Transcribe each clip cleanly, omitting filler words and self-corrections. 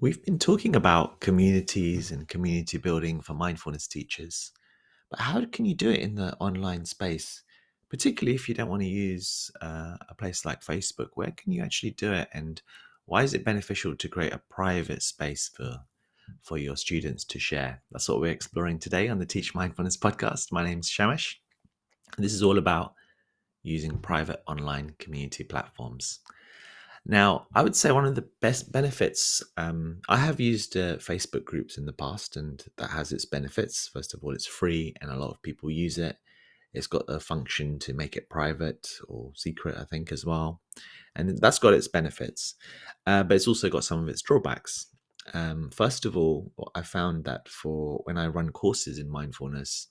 We've been talking about communities and community building for mindfulness teachers, but how can you do it in the online space? Particularly if you don't want to use a place like Facebook, where can you actually do it? And why is it beneficial to create a private space for your students to share? That's what we're exploring today on the Teach Mindfulness podcast. My name's Shamash, and this is all about using private online community platforms. Now, I would say one of the best benefits, I have used Facebook groups in the past, and that has its benefits. First of all, it's free and a lot of people use it. It's got the function to make it private or secret, I think, as well. And that's got its benefits, but it's also got some of its drawbacks. First of all, I found that for when I run courses in mindfulness,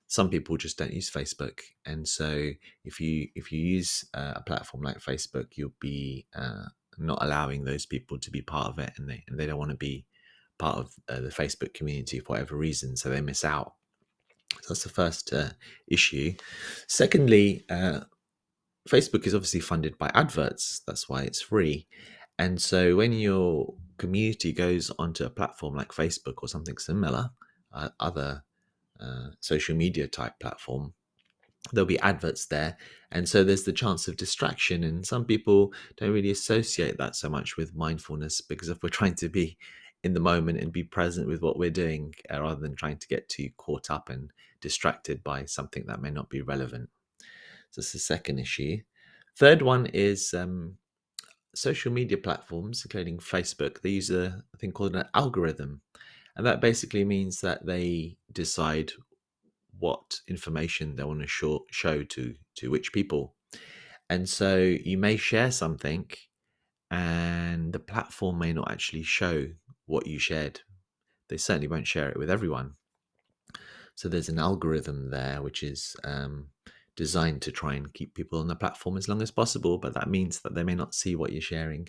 some people just don't use Facebook, and so if you use a platform like Facebook, you'll be not allowing those people to be part of it, and they don't want to be part of the Facebook community for whatever reason, so they miss out. So that's the first issue. Secondly, Facebook is obviously funded by adverts. That's why it's free. And so when your community goes onto a platform like Facebook or something similar, other social media type platform, there'll be adverts there. And so there's the chance of distraction. And some people don't really associate that so much with mindfulness, because if we're trying to be in the moment and be present with what we're doing, rather than trying to get too caught up and distracted by something that may not be relevant. So that's the second issue. Third one is social media platforms, including Facebook. They use a thing called an algorithm. And that basically means that they decide what information they want to show to which people. And so you may share something and the platform may not actually show what you shared. They certainly won't share it with everyone. So there's an algorithm there which is designed to try and keep people on the platform as long as possible, but that means that they may not see what you're sharing.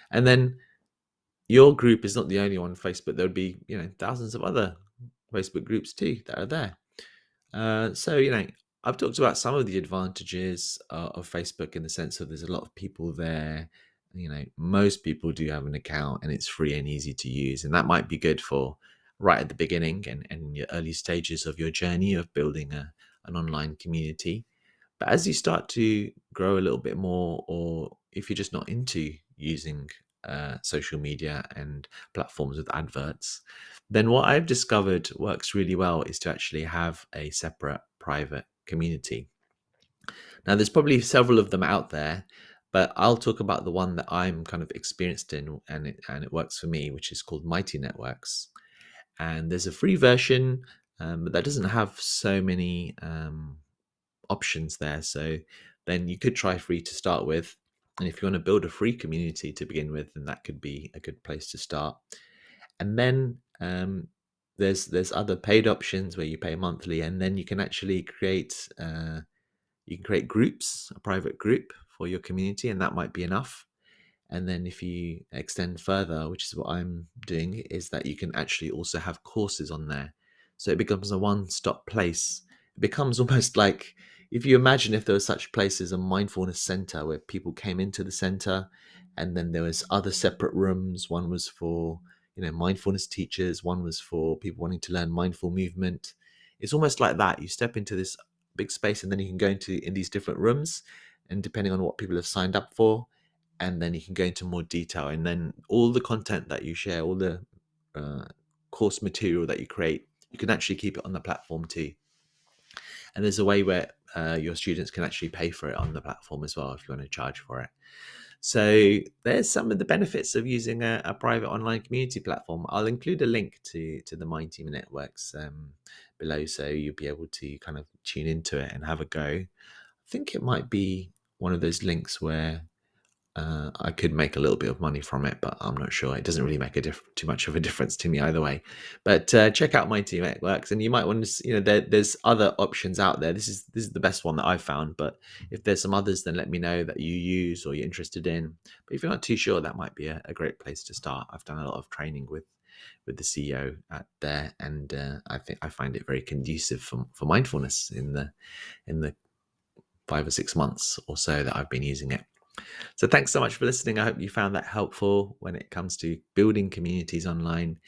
And then your group is not the only one on Facebook. There would be, thousands of other Facebook groups too that are there. So, I've talked about some of the advantages of Facebook, in the sense of there's a lot of people there. Most people do have an account and it's free and easy to use. And that might be good for right at the beginning and your early stages of your journey of building an online community. But as you start to grow a little bit more, or if you're just not into using social media and platforms with adverts, then what I've discovered works really well is to actually have a separate private community. Now, there's probably several of them out there, but I'll talk about the one that I'm kind of experienced in, and it works for me, which is called Mighty Networks. And there's a free version, but that doesn't have so many options there. So then you could try free to start with. And if you want to build a free community to begin with, then that could be a good place to start. And then there's other paid options where you pay monthly, and then you can actually create groups, a private group for your community, and that might be enough. And then if you extend further, which is what I'm doing, is that you can actually also have courses on there. So it becomes a one-stop place. It becomes almost like, if you imagine if there was such places, a mindfulness center where people came into the center, and then there was other separate rooms. One was for, mindfulness teachers. One was for people wanting to learn mindful movement. It's almost like that. You step into this big space, and then you can go in these different rooms, and depending on what people have signed up for, and then you can go into more detail, and then all the content that you share, all the course material that you create, you can actually keep it on the platform too. And there's a way where your students can actually pay for it on the platform as well if you want to charge for it. So there's some of the benefits of using a private online community platform. I'll include a link to the Mind Team Networks below, so you'll be able to kind of tune into it and have a go. I think it might be one of those links where I could make a little bit of money from it, but I'm not sure. It doesn't really make too much of a difference to me either way. But check out My Team Networks, and you might want to, there's other options out there. This is the best one that I've found. But if there's some others, then let me know that you use or you're interested in. But if you're not too sure, that might be a great place to start. I've done a lot of training with the CEO at there, and I find it very conducive for mindfulness in the 5 or 6 months or so that I've been using it. So thanks so much for listening. I hope you found that helpful when it comes to building communities online.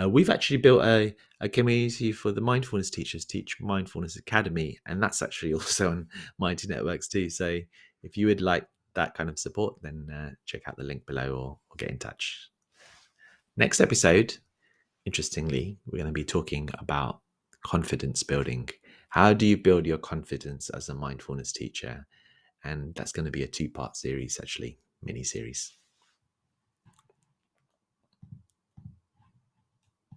We've actually built a community for the mindfulness teachers, Teach Mindfulness Academy, and that's actually also on Mighty Networks too. So if you would like that kind of support, then check out the link below or get in touch. Next episode, interestingly, we're going to be talking about confidence building. How do you build your confidence as a mindfulness teacher? And that's going to be a 2-part series, actually, mini series.